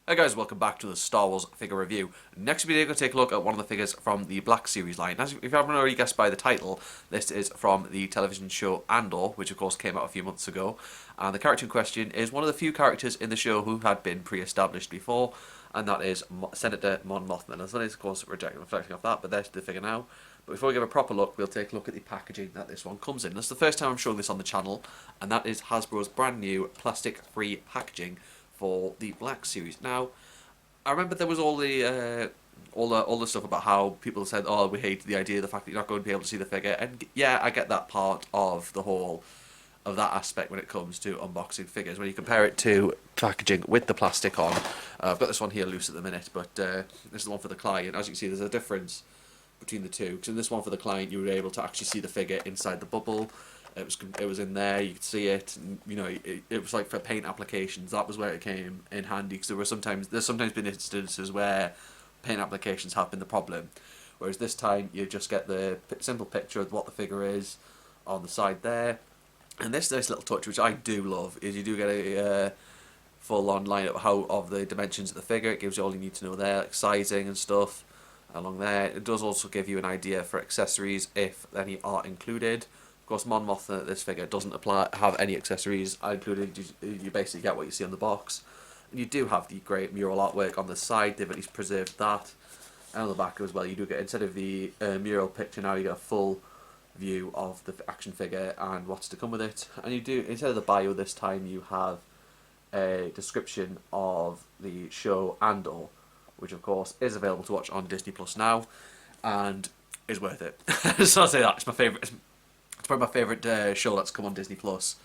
Hey guys, welcome back to the Star Wars figure review. Next video, we're going to take a look at one of the figures from the Black Series line. As if you haven't already guessed by the title, this is from the television show Andor, which of course came out a few months ago. And the character in question is one of the few characters in the show who had been pre-established before, and that is Senator Mon Mothma. Now, that is of course reflecting off that, but there's the figure now. But before we give a proper look, we'll take a look at the packaging that this one comes in. This is the first time I'm showing this on the channel, and that is Hasbro's brand new plastic-free packaging for the Black Series. Now, I remember there was all the stuff about how people said, "Oh, we hate the idea of the fact that you're not going to be able to see the figure," and yeah, I get that part of the whole of that aspect when it comes to unboxing figures. When you compare it to packaging with the plastic on, I've got this one here loose at the minute, but this is the one for the client. As you can see, there's a difference between the two. Because in this one for the client, you were able to actually see the figure inside the bubble. It was in there. You could see it. And, you know, it was like for paint applications. That was where it came in handy. Because there's sometimes been instances where paint applications have been the problem. Whereas this time you just get the simple picture of what the figure is on the side there. And this nice little touch, which I do love, is you do get a full-on lineup of the dimensions of the figure. It gives you all you need to know there, like sizing and stuff along there. It does also give you an idea for accessories if any are included. Of course, Mon Mothma, this figure, doesn't have any accessories included. You basically get what you see on the box. And you do have the great mural artwork on the side. They've at least preserved that. And on the back as well, you do get, instead of the mural picture now, you get a full view of the action figure and what's to come with it. And you do, instead of the bio this time, you have a description of the show Andor, which of course is available to watch on Disney Plus now, and is worth it. So I'll say that it's my favourite. It's probably my favourite show that's come on Disney Plus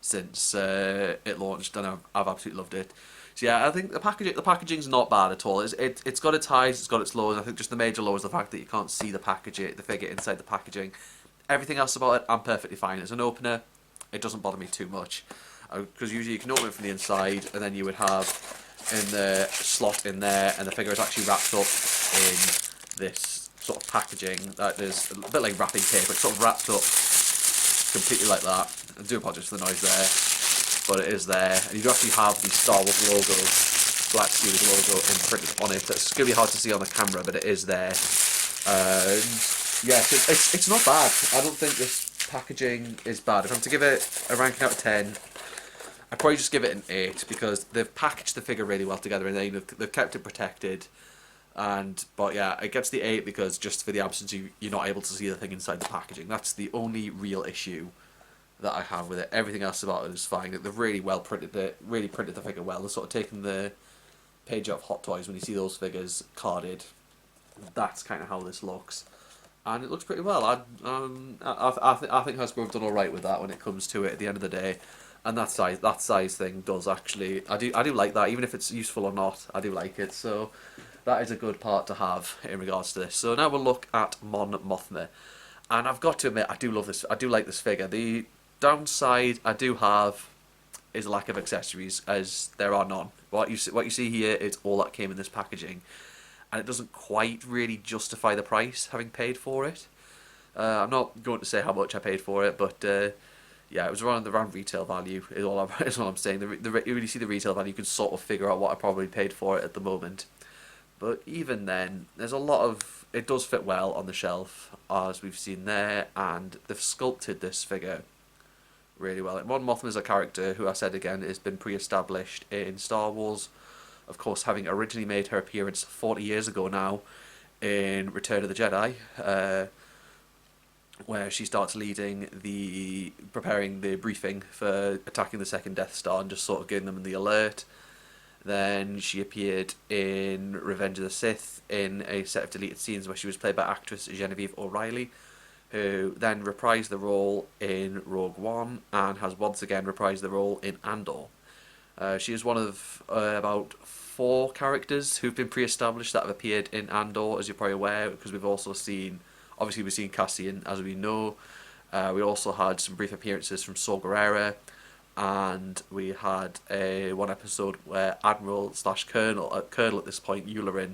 since it launched, and I've absolutely loved it. So yeah, I think the packaging's not bad at all. It's got its highs, it's got its lows. I think just the major low is the fact that you can't see the figure inside the packaging. Everything else about it, I'm perfectly fine. As an opener, it doesn't bother me too much, because usually you can open it from the inside, and then you would have in the slot in there, and the figure is actually wrapped up in this sort of packaging that is a bit like wrapping paper. It's sort of wrapped up completely like that. I do apologise for the noise there, but it is there, and you do actually have the Star Wars logo, Black Series logo, imprinted on it. It's going to be hard to see on the camera, but it is there. Yeah, it's not bad. I don't think this packaging is bad. If I'm to give it a ranking out of 10, I'd probably just give it an 8, because they've packaged the figure really well together, and they've kept it protected. But yeah, it gets the 8 because just for the absence, you're not able to see the thing inside the packaging. That's the only real issue that I have with it. Everything else about it is fine. They've really well printed it, really printed the figure well. They've sort of taken the page out of Hot Toys when you see those figures carded. That's kind of how this looks, and it looks pretty well. I think Hasbro have done all right with that when it comes to it at the end of the day. And that size thing does actually, I do like that, even if it's useful or not, I do like it. So that is a good part to have in regards to this. So now we'll look at Mon Mothma, and I've got to admit, I do love this. I do like this figure. The downside I do have is a lack of accessories, as there are none. What you see here is all that came in this packaging, and it doesn't quite really justify the price having paid for it. I'm not going to say how much I paid for it, but yeah, it was around retail value is all I'm saying. When you see the retail value, you can sort of figure out what I probably paid for it at the moment. But even then, there's a lot of, it does fit well on the shelf, as we've seen there, and they've sculpted this figure really well. Mon Mothma is a character who, I said again, has been pre-established in Star Wars, of course having originally made her appearance 40 years ago now in Return of the Jedi, where she starts preparing the briefing for attacking the second Death Star and just sort of giving them the alert. Then she appeared in Revenge of the Sith in a set of deleted scenes where she was played by actress Genevieve O'Reilly, who then reprised the role in Rogue One and has once again reprised the role in Andor. She is one of about 4 characters who've been pre-established that have appeared in Andor, as you're probably aware, because we've also seen, obviously we've seen Cassian, as we know. We also had some brief appearances from Saw Gerrera, and we had one episode where Admiral/Colonel at this point, Yularen,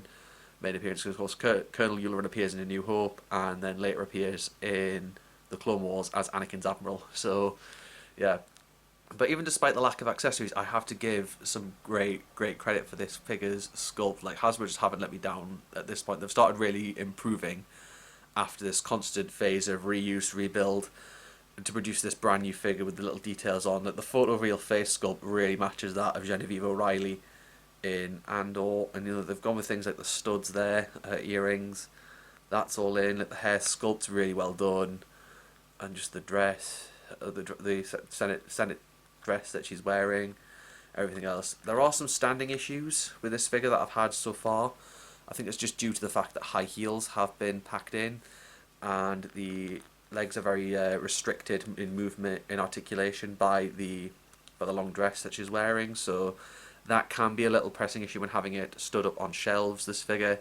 made an appearance. Of course, Colonel Yularen appears in A New Hope, and then later appears in the Clone Wars as Anakin's Admiral. So, yeah, But even despite the lack of accessories, I have to give some great credit for this figure's sculpt. Like, Hasbro just haven't let me down at this point. They've started really improving after this constant phase of reuse, rebuild, to produce this brand new figure with the little details on. That the photoreal face sculpt really matches that of Genevieve O'Reilly in Andor, and they've gone with things like the studs there, earrings. That's all in. Like, the hair sculpt's really well done, and just the dress, the Senate dress that she's wearing, everything else. There are some standing issues with this figure that I've had so far. I think it's just due to the fact that high heels have been packed in, and the legs are very restricted in movement, in articulation by the long dress that she's wearing. So that can be a little pressing issue when having it stood up on shelves, this figure.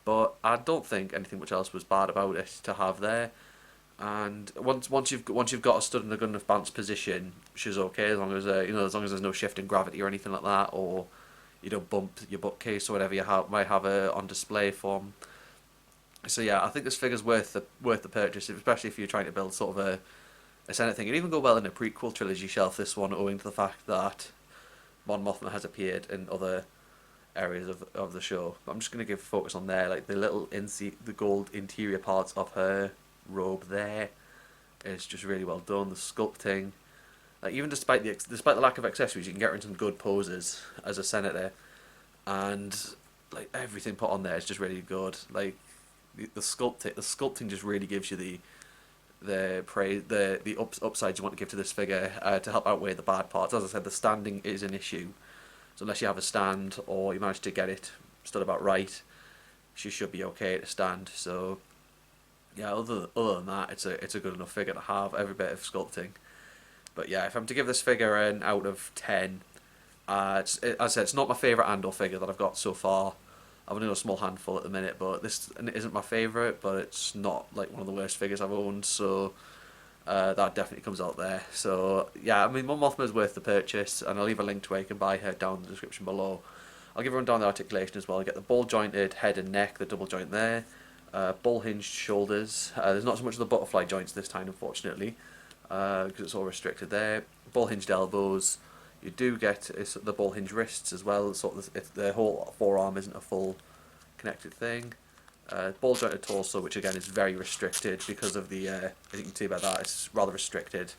But I don't think anything much else was bad about it to have there. And once you've got her stood in a good enough bounce position, she's okay, as long as as long as there's no shift in gravity or anything like that, or you don't bump your bookcase or whatever you might have on display from. So yeah, I think this figure's worth the purchase, especially if you're trying to build sort of a Senate thing. It'd even go well in a prequel trilogy shelf, this one, owing to the fact that Mon Mothma has appeared in other areas of the show. But I'm just going to give focus on there, like the gold interior parts of her robe there is just really well done. The sculpting, like, even despite the lack of accessories, you can get her in some good poses as a senator, and like everything put on there is just really good. Like the sculpting just really gives you the praise, the upsides you want to give to this figure to help outweigh the bad parts. As I said, the standing is an issue, so unless you have a stand or you manage to get it stood about right, she should be okay to stand. So yeah, other than that, it's a good enough figure to have, every bit of sculpting. But yeah, if I'm to give this figure an out of 10, as I said, it's not my favourite Andor figure that I've got so far. I've only got a small handful at the minute, but this isn't my favourite, but it's not like one of the worst figures I've owned, so that definitely comes out there. So yeah, I mean, Mon Mothma is worth the purchase, and I'll leave a link to where you can buy her down in the description below. I'll give everyone down the articulation as well. You get the ball jointed head and neck, the double joint there, ball hinged shoulders. There's not so much of the butterfly joints this time, unfortunately, because it's all restricted there. Ball hinged elbows. You do get the ball hinge wrists as well. The whole forearm isn't a full connected thing. Ball jointed torso, which again is very restricted because of the, as you can see by that, it's rather restricted.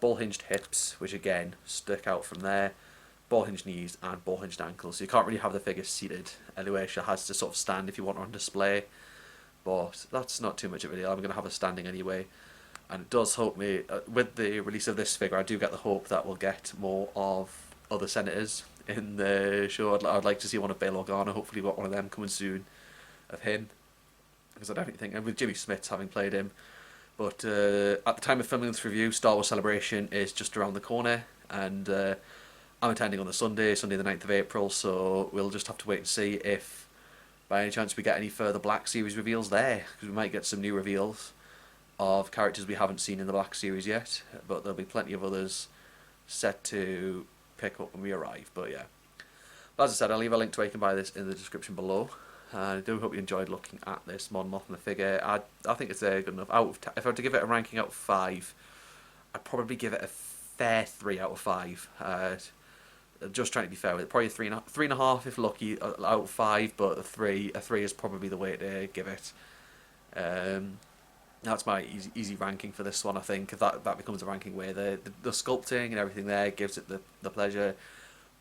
Ball hinged hips, which again stick out from there. Ball hinged knees and ball hinged ankles. So you can't really have the figure seated anyway. She has to sort of stand if you want her on display. But that's not too much of a deal. I'm going to have her standing anyway. And it does hope me, with the release of this figure, I do get the hope that we'll get more of other senators in the show. I'd like to see one of Bail Organa. Hopefully we've got one of them coming soon of him, because I definitely think, and with Jimmy Smits having played him. But at the time of filming this review, Star Wars Celebration is just around the corner, and I'm attending on the Sunday the 9th of April, so we'll just have to wait and see if by any chance we get any further Black Series reveals there, because we might get some new reveals of characters we haven't seen in the Black Series yet, but there'll be plenty of others set to pick up when we arrive. But yeah, but as I said, I'll leave a link to where you can buy this in the description below. I do hope you enjoyed looking at this Mon Mothma figure. I think it's good enough. If I were to give it a ranking out of 5, I'd probably give it a fair 3 out of 5. Just trying to be fair with it, probably 3.5 if lucky out of 5, but a 3 is probably the way to give it. That's my easy ranking for this one. I think if that becomes a ranking where the sculpting and everything there gives it the pleasure,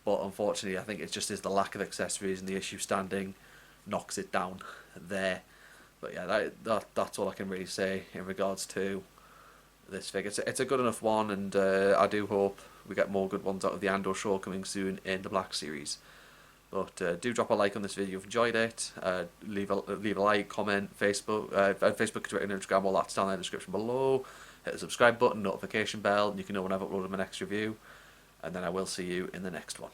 but unfortunately I think it just is the lack of accessories and the issue standing knocks it down there. But yeah, that's all I can really say in regards to this figure. It's a good enough one, and I do hope we get more good ones out of the Andor show coming soon in the Black Series. But do drop a like on this video if you enjoyed it. Leave a like, comment, Facebook, Twitter, and Instagram, all that's down in the description below. Hit the subscribe button, notification bell, and you can know when I've uploaded my next review. And then I will see you in the next one.